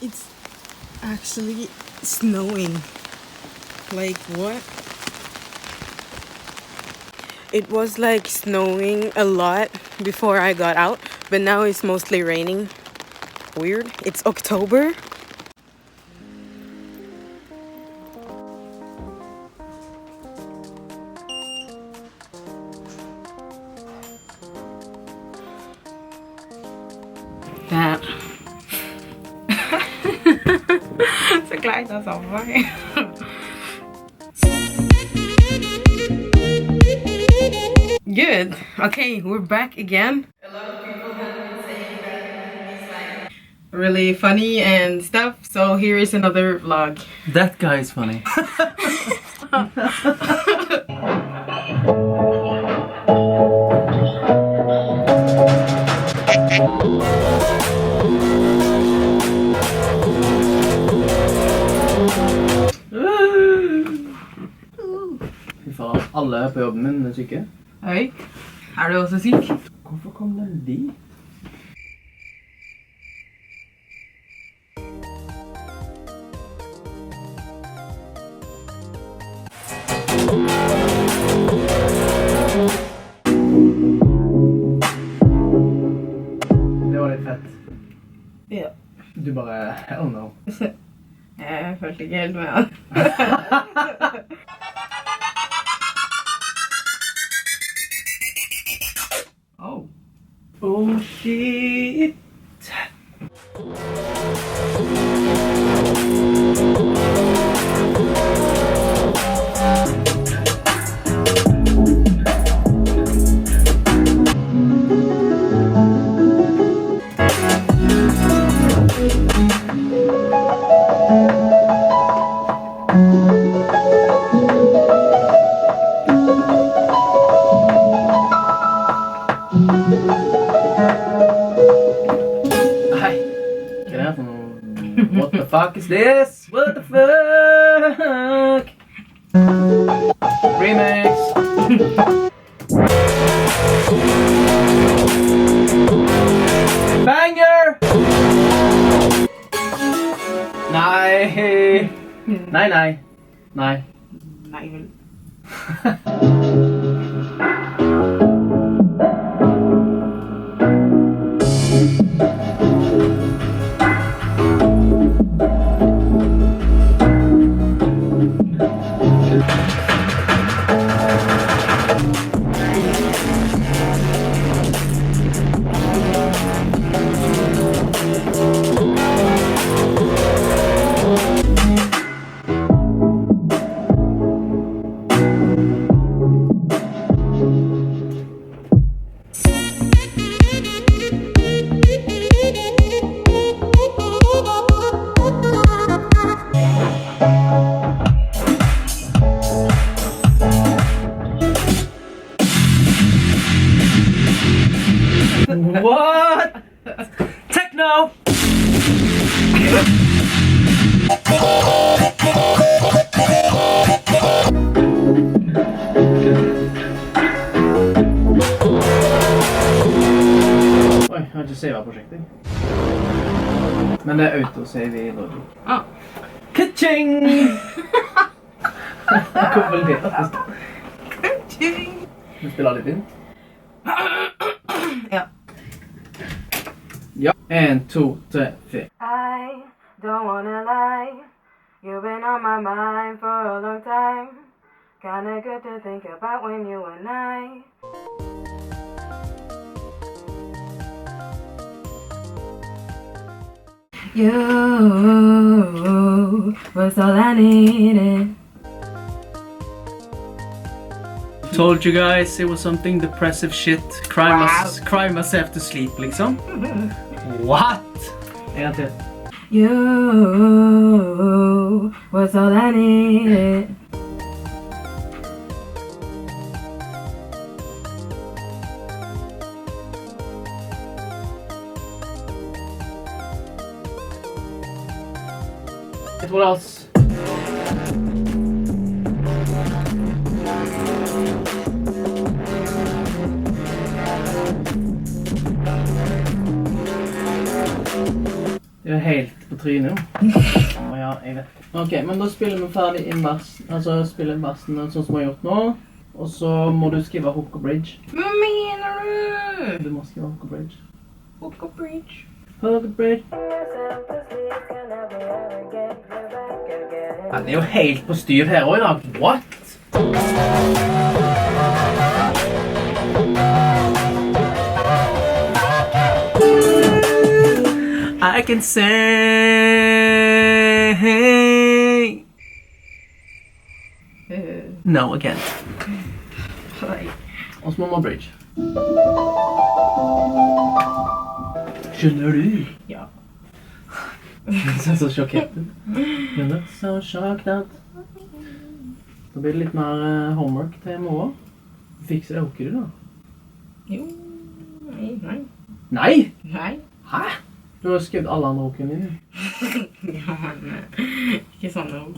It's actually snowing. Like what? It was like snowing a lot before I got out, but now it's mostly raining. Weird. It's October. That. Så kleint av sommer. Good. Okay, we're back again. A lot of people have been saying that he's like really funny and stuff, so here is another vlog. That guy is funny. Fy faen, alle på jobben min er syke. Oi, er du også syk? Hvorfor kom den de? Det var litt fett. Ja. Du bare, I don't know. Jeg følte ikke helt med han. Oh shit! What the fuck is this? What the fuck? Remix. Banger! Nei. Nei, nei. Nei. Nei vel. What? Techno! Oi, jeg har ikke savet prosjektet. Men det er autosave i Logic. Ah. Ka-ching! Hvorfor litt da? Ka-ching! Du spiller litt inn? Ja. Ja. 1, 2, 3, 4. I don't wanna lie. You've been on my mind for a long time. Kinda good to think about when you and I. You was all I needed. Told you guys it was something depressive shit. Cry myself to sleep, liksom. What? En gang til. You was all I needed. What else? Det er helt på trynet, jo. Ja, jeg vet. Ok, men da spiller vi ferdig inversen, altså spiller versene sånn som vi har gjort nå. Og så må du skrive hook og bridge. Hva mener du? Du må skrive hook og bridge. Hook og bridge. Hook og bridge. Ja, det er jo helt på styr her også i dag. What? I can say... No, I can't. Og så må man bridge. Skjønner du? Ja. Det er så sjokkert ut. You're not so shocked out. Da blir det litt mer homework til morgen. Fikser det ikke du da? Jo. Nei. Nei? Nei. Hæ? Du har skrevet alle andre åkene dine. Ja, men ikke sånn noe.